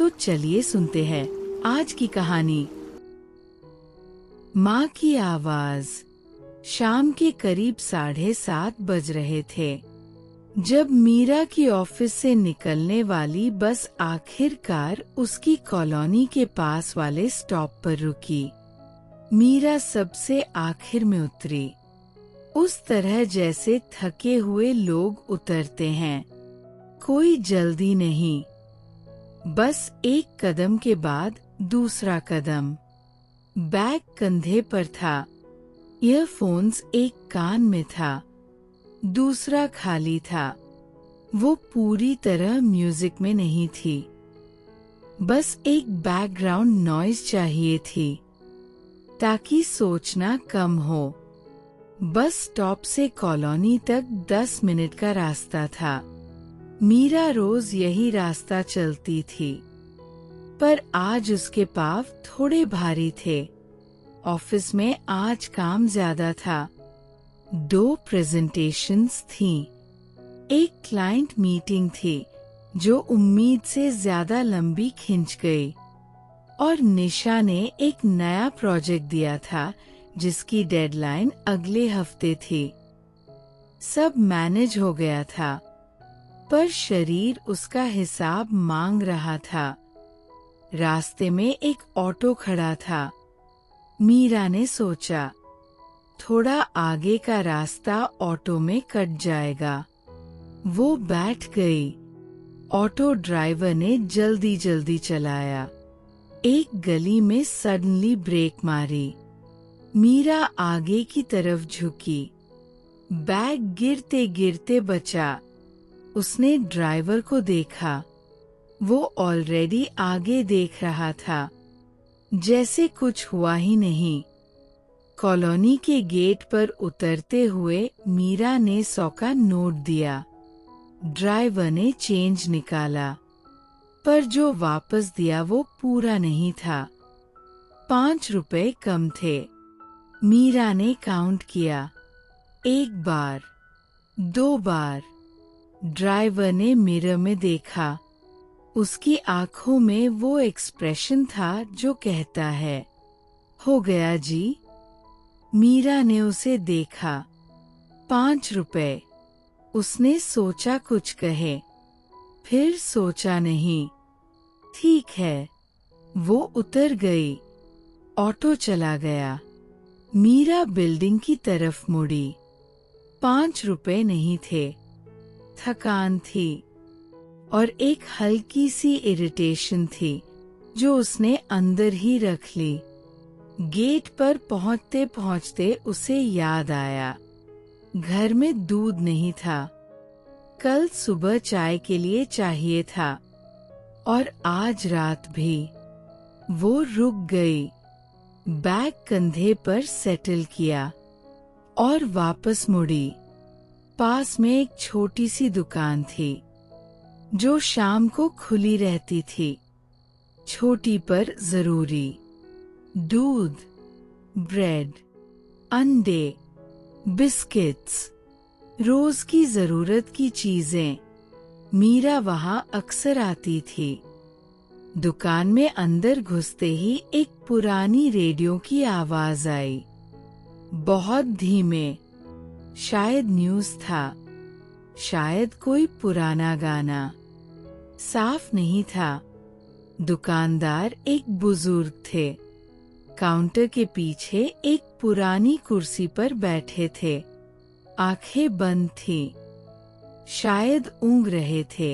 तो चलिए सुनते हैं आज की कहानी। माँ की आवाज। शाम के करीब 7:30 बज रहे थे जब मीरा की ऑफिस से निकलने वाली बस आखिरकार उसकी कॉलोनी के पास वाले स्टॉप पर रुकी। मीरा सबसे आखिर में उतरी, उस तरह जैसे थके हुए लोग उतरते हैं। कोई जल्दी नहीं, बस एक कदम के बाद दूसरा कदम। बैग कंधे पर था, ईयरफोन्स एक कान में था, दूसरा खाली था। वो पूरी तरह म्यूजिक में नहीं थी, बस एक बैकग्राउंड नॉइज चाहिए थी ताकि सोचना कम हो। बस स्टॉप से कॉलोनी तक 10 मिनट का रास्ता था। मीरा रोज यही रास्ता चलती थी, पर आज उसके पाँव थोड़े भारी थे। ऑफिस में आज काम ज्यादा था। 2 प्रेजेंटेशंस थीं। एक क्लाइंट मीटिंग थी जो उम्मीद से ज्यादा लंबी खिंच गई, और निशा ने एक नया प्रोजेक्ट दिया था जिसकी डेडलाइन अगले हफ्ते थी। सब मैनेज हो गया था, पर शरीर उसका हिसाब मांग रहा था। रास्ते में एक ऑटो खड़ा था। मीरा ने सोचा, थोड़ा आगे का रास्ता ऑटो में कट जाएगा। वो बैठ गई। ऑटो ड्राइवर ने जल्दी जल्दी चलाया। एक गली में सडनली ब्रेक मारी। मीरा आगे की तरफ झुकी। बैग गिरते गिरते बचा। उसने ड्राइवर को देखा। वो ऑलरेडी आगे देख रहा था, जैसे कुछ हुआ ही नहीं। कॉलोनी के गेट पर उतरते हुए मीरा ने 100 का नोट दिया। ड्राइवर ने चेंज निकाला, पर जो वापस दिया वो पूरा नहीं था। 5 रुपए कम थे। मीरा ने काउंट किया। 1 बार, 2 बार। ड्राइवर ने मिरर में देखा। उसकी आंखों में वो एक्सप्रेशन था जो कहता है, हो गया जी। मीरा ने उसे देखा। 5 रुपए। उसने सोचा कुछ कहे, फिर सोचा नहीं। ठीक है, वो उतर गई। ऑटो चला गया। मीरा बिल्डिंग की तरफ मुड़ी। 5 रुपए नहीं थे। थकान थी और एक हल्की सी इरिटेशन थी जो उसने अंदर ही रख ली। गेट पर पहुंचते पहुंचते उसे याद आया, घर में दूध नहीं था। कल सुबह चाय के लिए चाहिए था, और आज रात भी। वो रुक गई, बैग कंधे पर सेटल किया और वापस मुड़ी। पास में एक छोटी सी दुकान थी जो शाम को खुली रहती थी। छोटी पर जरूरी। दूध, ब्रेड, अंडे, बिस्किट्स, रोज की जरूरत की चीजें। मीरा वहां अक्सर आती थी। दुकान में अंदर घुसते ही एक पुरानी रेडियो की आवाज आई, बहुत धीमे। शायद न्यूज़ था, शायद कोई पुराना गाना। साफ नहीं था। दुकानदार एक बुजुर्ग थे। काउंटर के पीछे एक पुरानी कुर्सी पर बैठे थे। आंखें बंद थीं, शायद ऊँग रहे थे।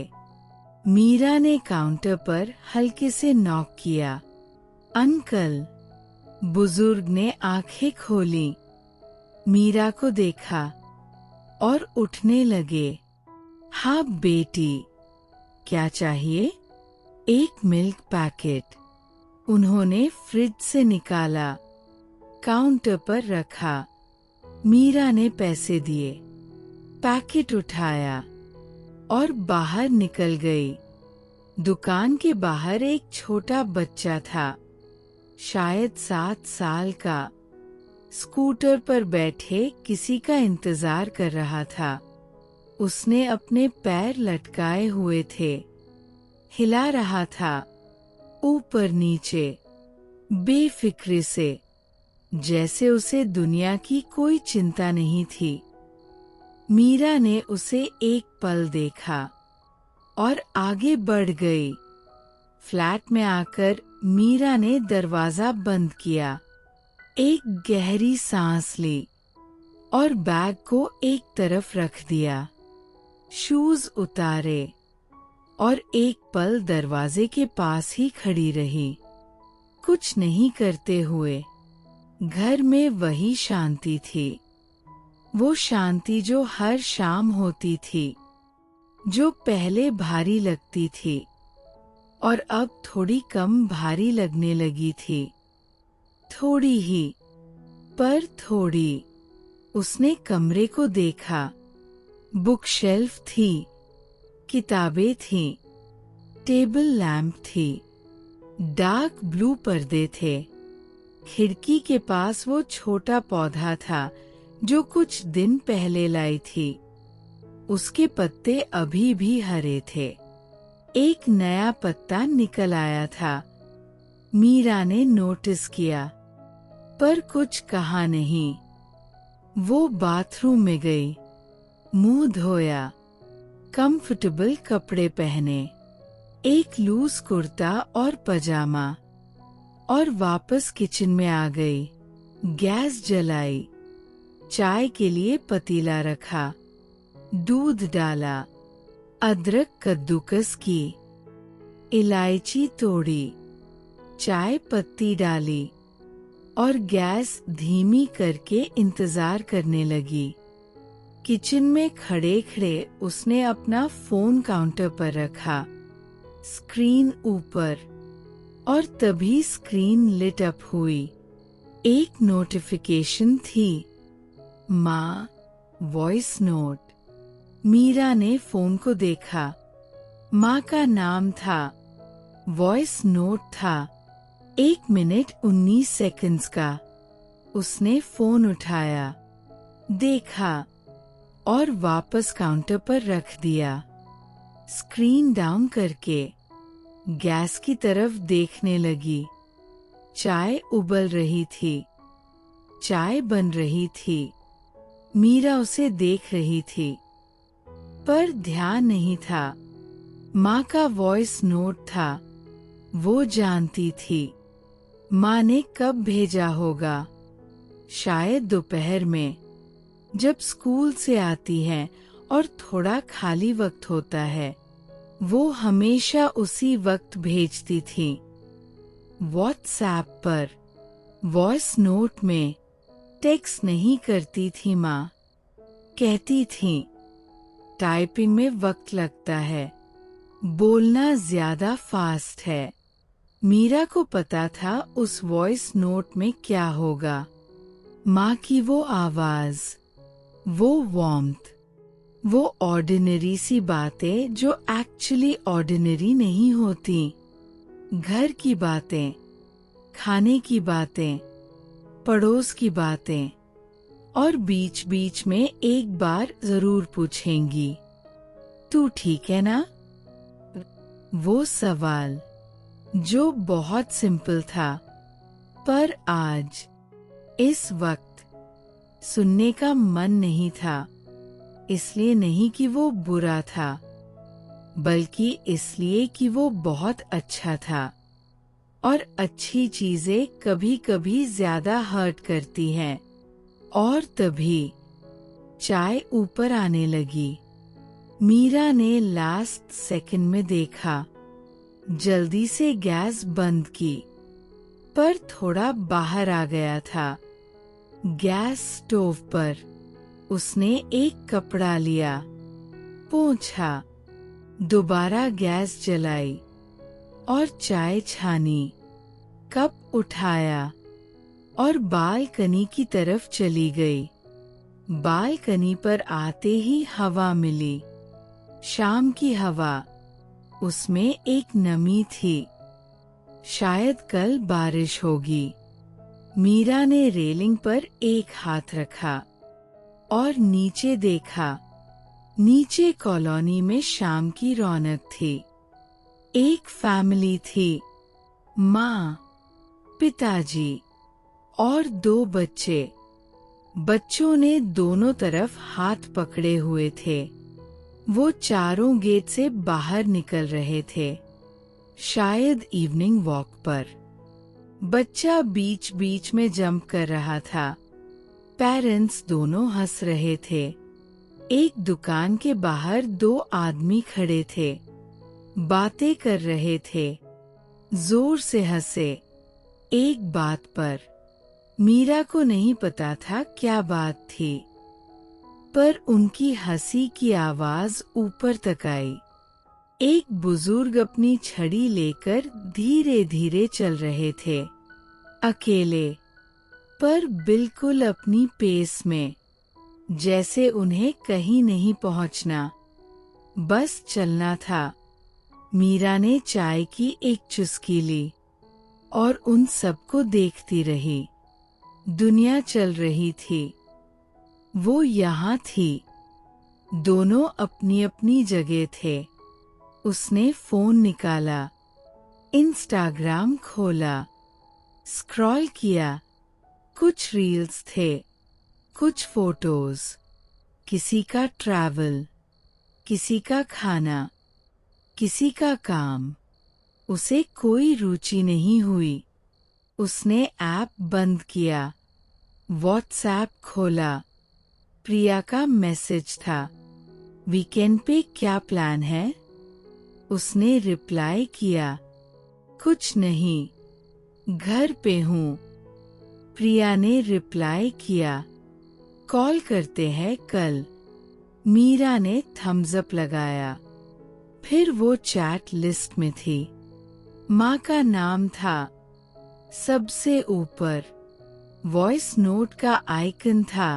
मीरा ने काउंटर पर हल्के से नॉक किया। अंकल। बुजुर्ग ने आंखें खोली, मीरा को देखा और उठने लगे। हाँ बेटी, क्या चाहिए? एक मिल्क पैकेट। उन्होंने फ्रिज से निकाला, काउंटर पर रखा। मीरा ने पैसे दिए, पैकेट उठाया और बाहर निकल गई। दुकान के बाहर एक छोटा बच्चा था, शायद 7 साल का। स्कूटर पर बैठे किसी का इंतजार कर रहा था। उसने अपने पैर लटकाए हुए थे, हिला रहा था। ऊपर नीचे, बेफिक्रे से, जैसे उसे दुनिया की कोई चिंता नहीं थी। मीरा ने उसे एक पल देखा और आगे बढ़ गई। फ्लैट में आकर मीरा ने दरवाजा बंद किया, एक गहरी सांस ली और बैग को एक तरफ रख दिया। शूज उतारे और एक पल दरवाजे के पास ही खड़ी रही, कुछ नहीं करते हुए। घर में वही शांति थी, वो शांति जो हर शाम होती थी, जो पहले भारी लगती थी और अब थोड़ी कम भारी लगने लगी थी। थोड़ी ही, पर थोड़ी। उसने कमरे को देखा। बुकशेल्फ थी, किताबें थीं, टेबल लैंप थी, डार्क ब्लू पर्दे थे। खिड़की के पास वो छोटा पौधा था जो कुछ दिन पहले लाई थी। उसके पत्ते अभी भी हरे थे। एक नया पत्ता निकल आया था। मीरा ने नोटिस किया, पर कुछ कहा नहीं। वो बाथरूम में गई, मुंह धोया, कंफर्टेबल कपड़े पहने, एक लूज कुर्ता और पजामा, और वापस किचन में आ गई। गैस जलाई, चाय के लिए पतीला रखा, दूध डाला, अदरक कद्दूकस की, इलायची तोड़ी, चाय पत्ती डाली और गैस धीमी करके इंतजार करने लगी। किचन में खड़े खड़े उसने अपना फोन काउंटर पर रखा, स्क्रीन ऊपर, और तभी स्क्रीन लिट अप हुई। एक नोटिफिकेशन थी, माँ, वॉइस नोट। मीरा ने फोन को देखा। माँ का नाम था, वॉइस नोट था, 1 मिनट 19 सेकंड्स का। उसने फोन उठाया, देखा और वापस काउंटर पर रख दिया। स्क्रीन डाउन करके गैस की तरफ देखने लगी। चाय उबल रही थी, चाय बन रही थी। मीरा उसे देख रही थी, पर ध्यान नहीं था। माँ का वॉइस नोट था, वो जानती थी। माँ ने कब भेजा होगा? शायद दोपहर में, जब स्कूल से आती है और थोड़ा खाली वक्त होता है। वो हमेशा उसी वक्त भेजती थी। व्हाट्सएप पर, वॉइस नोट में। टेक्स्ट नहीं करती थी माँ। कहती थी, टाइपिंग में वक्त लगता है, बोलना ज्यादा फास्ट है। मीरा को पता था उस वॉइस नोट में क्या होगा। माँ की वो आवाज, वो वार्मथ, वो ऑर्डिनरी सी बातें जो एक्चुअली ऑर्डिनरी नहीं होती। घर की बातें, खाने की बातें, पड़ोस की बातें, और बीच बीच में एक बार जरूर पूछेंगी, तू ठीक है ना? वो सवाल जो बहुत सिंपल था, पर आज, इस वक्त, सुनने का मन नहीं था। इसलिए नहीं कि वो बुरा था, बल्कि इसलिए कि वो बहुत अच्छा था। और अच्छी चीजें कभी कभी ज्यादा हर्ट करती हैं। और तभी चाय ऊपर आने लगी। मीरा ने लास्ट सेकंड में देखा, जल्दी से गैस बंद की, पर थोड़ा बाहर आ गया था। गैस स्टोव पर उसने एक कपड़ा लिया, पोंछा, दोबारा गैस जलाई और चाय छानी। कप उठाया और बालकनी की तरफ चली गई। बालकनी पर आते ही हवा मिली, शाम की हवा। उसमें एक नमी थी, शायद कल बारिश होगी। मीरा ने रेलिंग पर एक हाथ रखा और नीचे देखा। नीचे कॉलोनी में शाम की रौनक थी। एक फैमिली थी, माँ, पिताजी और 2 बच्चे। बच्चों ने दोनों तरफ हाथ पकड़े हुए थे। वो चारों गेट से बाहर निकल रहे थे, शायद इवनिंग वॉक पर। बच्चा बीच बीच में जंप कर रहा था। पेरेंट्स दोनों हंस रहे थे। एक दुकान के बाहर 2 आदमी खड़े थे, बातें कर रहे थे, जोर से हंसे, एक बात पर। मीरा को नहीं पता था क्या बात थी, पर उनकी हंसी की आवाज ऊपर तक आई। एक बुजुर्ग अपनी छड़ी लेकर धीरे धीरे चल रहे थे, अकेले, पर बिल्कुल अपनी पेस में, जैसे उन्हें कहीं नहीं पहुंचना, बस चलना था। मीरा ने चाय की एक चुस्की ली और उन सबको देखती रही। दुनिया चल रही थी, वो यहाँ थी, दोनों अपनी अपनी जगह थे। उसने फोन निकाला, इंस्टाग्राम खोला, स्क्रॉल किया। कुछ रील्स थे, कुछ फोटोज, किसी का ट्रैवल, किसी का खाना, किसी का काम। उसे कोई रुचि नहीं हुई। उसने ऐप बंद किया, व्हाट्सएप खोला। प्रिया का मैसेज था, वीकेंड पे क्या प्लान है? उसने रिप्लाई किया, कुछ नहीं, घर पे हूँ। प्रिया ने रिप्लाई किया, कॉल करते हैं कल। मीरा ने थम्स अप लगाया। फिर वो चैट लिस्ट में थी। माँ का नाम था सबसे ऊपर। वॉइस नोट का आइकन था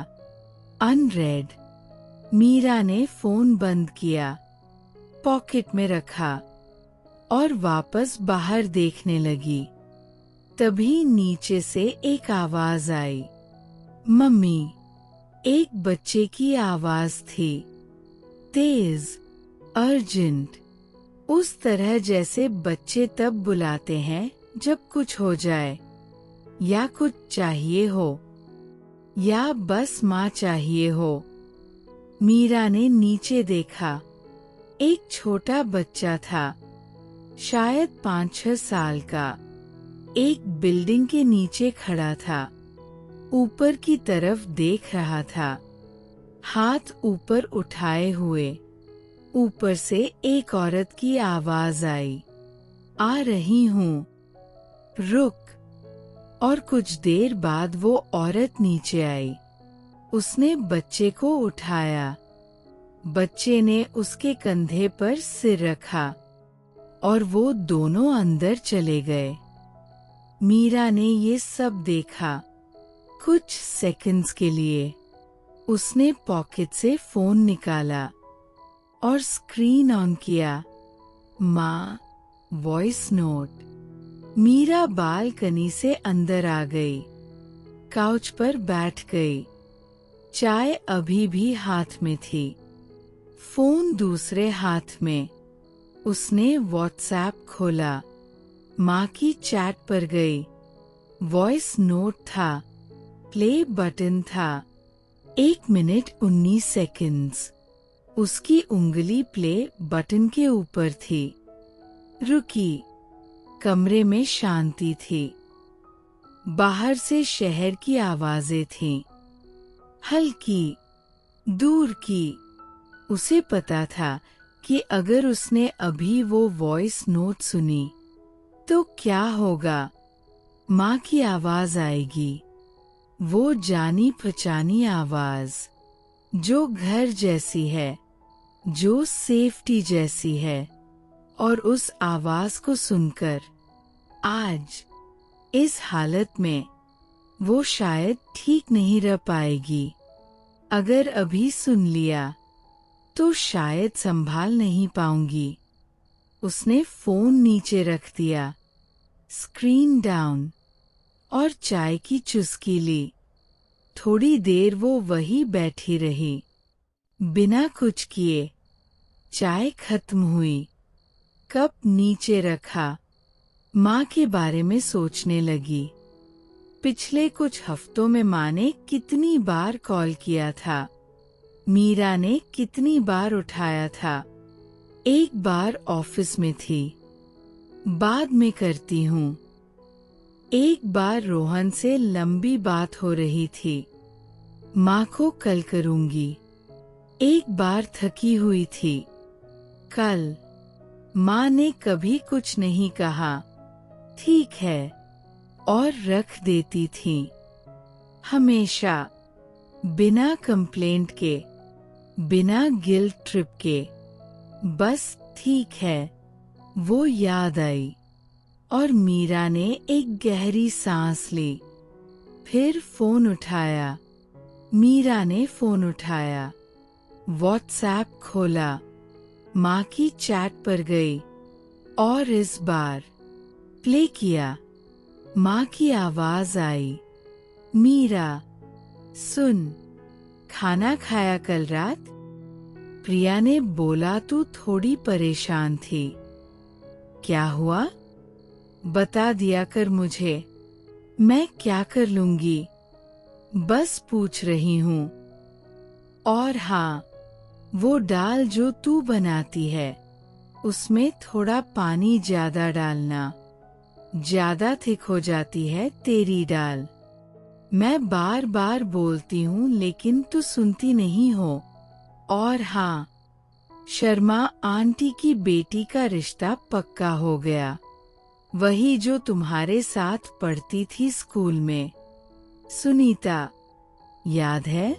अनरेड। मीरा ने फोन बंद किया, पॉकेट में रखा और वापस बाहर देखने लगी। तभी नीचे से एक आवाज आई, मम्मी। एक बच्चे की आवाज थी, तेज, अर्जेंट, उस तरह जैसे बच्चे तब बुलाते हैं जब कुछ हो जाए, या कुछ चाहिए हो, या बस माँ चाहिए हो। मीरा ने नीचे देखा। एक छोटा बच्चा था, शायद 5-6 साल का। एक बिल्डिंग के नीचे खड़ा था, ऊपर की तरफ देख रहा था, हाथ ऊपर उठाए हुए। ऊपर से एक औरत की आवाज आई, आ रही हूँ, रुक। और कुछ देर बाद वो औरत नीचे आई। उसने बच्चे को उठाया। बच्चे ने उसके कंधे पर सिर रखा और वो दोनों अंदर चले गए। मीरा ने ये सब देखा। कुछ सेकंड्स के लिए उसने पॉकेट से फोन निकाला और स्क्रीन ऑन किया। माँ, वॉइस नोट। मीरा बालकनी से अंदर आ गई, काउच पर बैठ गई। चाय अभी भी हाथ में थी, फोन दूसरे हाथ में। उसने व्हाट्सएप खोला, माँ की चैट पर गई। वॉइस नोट था, प्ले बटन था। 1 मिनट 19 सेकंड्स। उसकी उंगली प्ले बटन के ऊपर थी। रुकी। कमरे में शांति थी। बाहर से शहर की आवाजें थीं, हल्की, दूर की। उसे पता था कि अगर उसने अभी वो वॉइस नोट सुनी तो क्या होगा। माँ की आवाज आएगी, वो जानी पहचानी आवाज, जो घर जैसी है, जो सेफ्टी जैसी है। और उस आवाज को सुनकर आज इस हालत में वो शायद ठीक नहीं रह पाएगी। अगर अभी सुन लिया तो शायद संभाल नहीं पाऊंगी। उसने फोन नीचे रख दिया, स्क्रीन डाउन, और चाय की चुस्की ली। थोड़ी देर वो वही बैठी रही, बिना कुछ किए। चाय खत्म हुई, कप नीचे रखा, माँ के बारे में सोचने लगी। पिछले कुछ हफ्तों में माँ ने कितनी बार कॉल किया था, मीरा ने कितनी बार उठाया था। एक बार ऑफिस में थी, बाद में करती हूँ। एक बार रोहन से लंबी बात हो रही थी, माँ को कल करूँगी। एक बार थकी हुई थी, कल। माँ ने कभी कुछ नहीं कहा, ठीक है, और रख देती थी। हमेशा, बिना कंप्लेंट के, बिना गिल्ट ट्रिप के, बस ठीक है। वो याद आई और मीरा ने एक गहरी सांस ली। फिर फोन उठाया। मीरा ने फोन उठाया, व्हाट्सएप खोला, माँ की चैट पर गई और इस बार प्ले किया। माँ की आवाज आई, मीरा सुन, खाना खाया कल रात? प्रिया ने बोला, तू थोड़ी परेशान थी। क्या हुआ? बता दिया कर मुझे, मैं क्या कर लूंगी, बस पूछ रही हूँ। और हाँ, वो दाल जो तू बनाती है, उसमें थोड़ा पानी ज्यादा डालना, ज्यादा थिक हो जाती है तेरी दाल। मैं बार बार बोलती हूँ लेकिन तू सुनती नहीं हो। और हाँ, शर्मा आंटी की बेटी का रिश्ता पक्का हो गया, वही जो तुम्हारे साथ पढ़ती थी स्कूल में, सुनीता, याद है?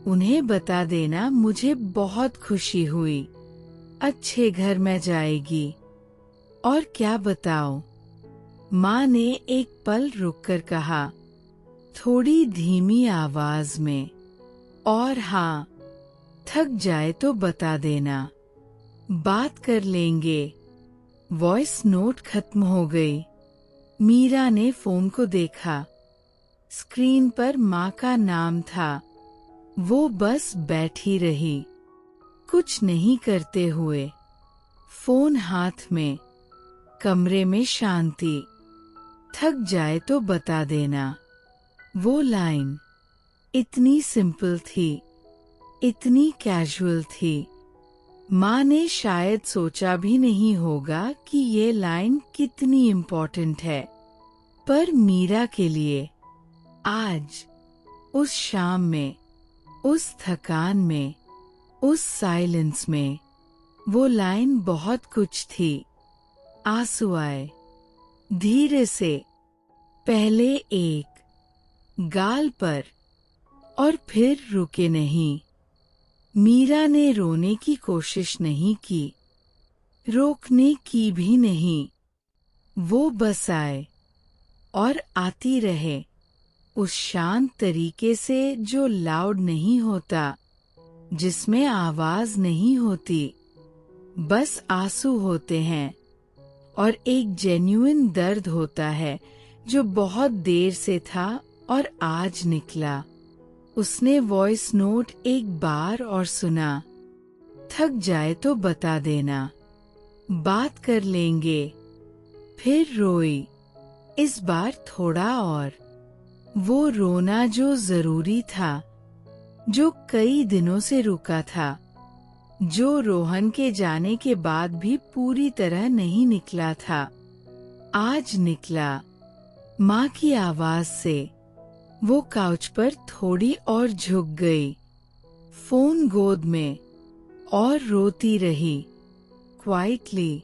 उन्हें बता देना, मुझे बहुत खुशी हुई। अच्छे घर में जाएगी। और क्या बताओ? माँ ने एक पल रुककर कहा, थोड़ी धीमी आवाज में। और हाँ, थक जाए तो बता देना, बात कर लेंगे। वॉइस नोट खत्म हो गई। मीरा ने फोन को देखा, स्क्रीन पर माँ का नाम था। वो बस बैठी रही, कुछ नहीं करते हुए, फोन हाथ में। कमरे में शांति। थक जाए तो बता देना। वो लाइन इतनी सिंपल थी, इतनी कैजुअल थी। माँ ने शायद सोचा भी नहीं होगा कि ये लाइन कितनी इम्पोर्टेंट है, पर मीरा के लिए आज, उस शाम में, उस थकान में, उस साइलेंस में, वो लाइन बहुत कुछ थी। आंसू आए धीरे से, पहले एक गाल पर और फिर रुके नहीं। मीरा ने रोने की कोशिश नहीं की, रोकने की भी नहीं। वो बस आए और आती रहे, उस शांत तरीके से जो लाउड नहीं होता, जिसमें आवाज नहीं होती, बस आंसू होते हैं और एक जेन्युइन दर्द होता है जो बहुत देर से था और आज निकला। उसने वॉइस नोट एक बार और सुना, थक जाए तो बता देना, बात कर लेंगे। फिर रोई, इस बार थोड़ा और। वो रोना जो जरूरी था, जो कई दिनों से रुका था, जो रोहन के जाने के बाद भी पूरी तरह नहीं निकला था, आज निकला। माँ की आवाज से वो काउच पर थोड़ी और झुक गई, फोन गोद में, और रोती रही, क्वाइटली,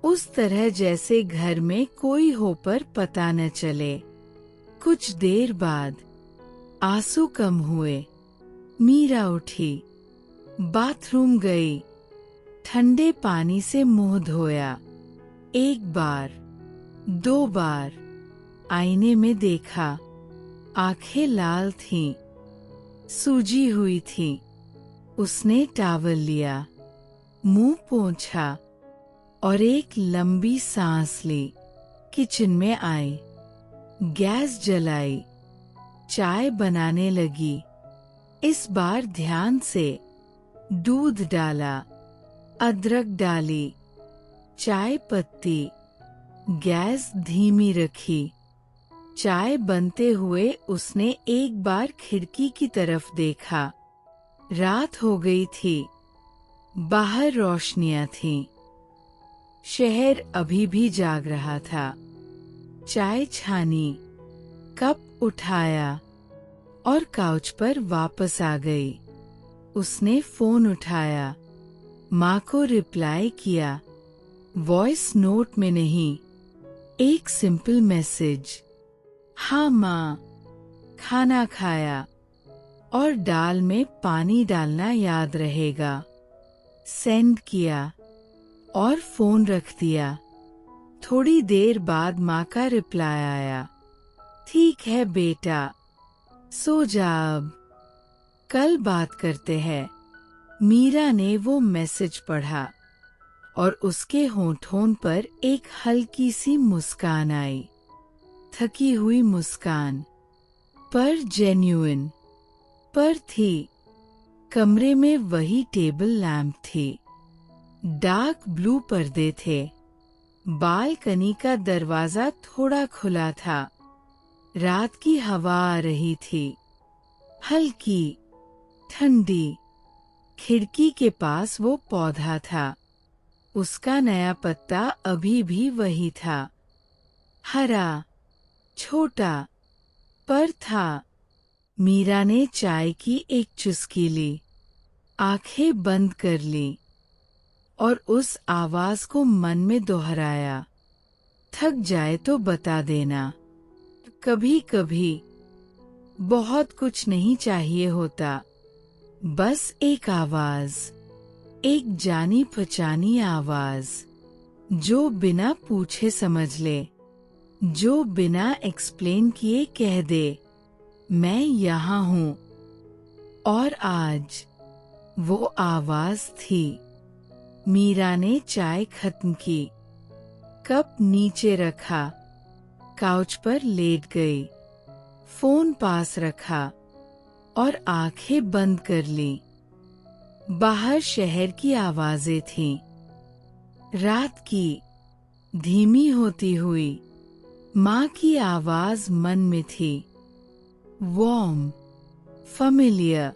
उस तरह जैसे घर में कोई हो पर पता न चले। कुछ देर बाद आंसू कम हुए। मीरा उठी, बाथरूम गई, ठंडे पानी से मुंह धोया। एक बार, दो बार आईने में देखा, आंखें लाल थीं, सूजी हुई थीं। उसने टॉवल लिया, मुंह पोंछा और एक लंबी सांस ली। किचन में आई, गैस जलाई, चाय बनाने लगी। इस बार ध्यान से दूध डाला, अदरक डाली, चाय पत्ती, गैस धीमी रखी। चाय बनते हुए उसने एक बार खिड़की की तरफ देखा। रात हो गई थी। बाहर रोशनियां थीं। शहर अभी भी जाग रहा था। चाय छानी, कप उठाया और काउच पर वापस आ गई। उसने फोन उठाया, माँ को रिप्लाई किया, वॉइस नोट में नहीं, एक सिंपल मैसेज, हाँ माँ, खाना खाया और दाल में पानी डालना याद रहेगा। सेंड किया और फोन रख दिया। थोड़ी देर बाद माँ का रिप्लाई आया, ठीक है बेटा, सो जा अब, कल बात करते हैं। मीरा ने वो मैसेज पढ़ा और उसके होठों पर एक हल्की सी मुस्कान आई। थकी हुई मुस्कान, पर जेन्युइन। पर थी। कमरे में वही टेबल लैंप थी। डार्क ब्लू पर्दे थे। बालकनी का दरवाजा थोड़ा खुला था। रात की हवा आ रही थी, हल्की, ठंडी। खिड़की के पास वो पौधा था। उसका नया पत्ता अभी भी वही था, हरा, छोटा, पर था। मीरा ने चाय की एक चुस्की ली, आंखें बंद कर ली और उस आवाज को मन में दोहराया, थक जाए तो बता देना। कभी कभी बहुत कुछ नहीं चाहिए होता, बस एक आवाज, एक जानी पहचानी आवाज, जो बिना पूछे समझ ले, जो बिना एक्सप्लेन किए कह दे, मैं यहाँ हूँ। और आज वो आवाज थी। मीरा ने चाय खत्म की, कप नीचे रखा, काउच पर लेट गई, फोन पास रखा और आंखें बंद कर ली। बाहर शहर की आवाजें थीं, रात की, धीमी होती हुई। माँ की आवाज मन में थी, वार्म, फैमिलियर,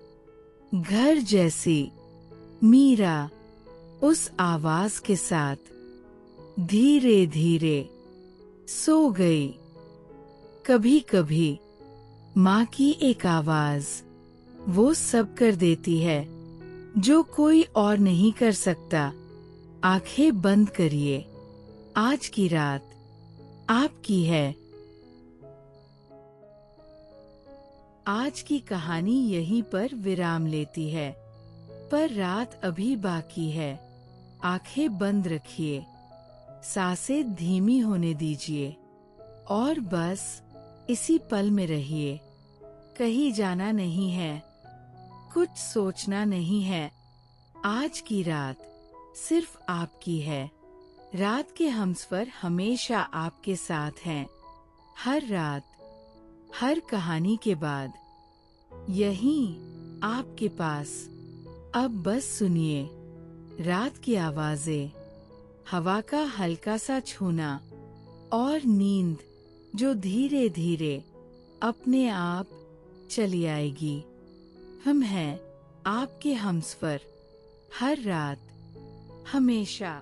घर जैसी। मीरा उस आवाज के साथ धीरे धीरे सो गई। कभी कभी माँ की एक आवाज वो सब कर देती है जो कोई और नहीं कर सकता। आंखें बंद करिए, आज की रात आपकी है। आज की कहानी यहीं पर विराम लेती है, पर रात अभी बाकी है। आंखें बंद रखिए, सांसें धीमी होने दीजिए और बस इसी पल में रहिए। कहीं जाना नहीं है, कुछ सोचना नहीं है। आज की रात सिर्फ आपकी है। रात के हमसफर हमेशा आपके साथ हैं। हर रात, हर कहानी के बाद, यहीं आपके पास। अब बस सुनिए रात की आवाजें, हवा का हल्का सा छूना और नींद जो धीरे धीरे अपने आप चली आएगी। हम हैं आपके हमसफर, हर रात, हमेशा।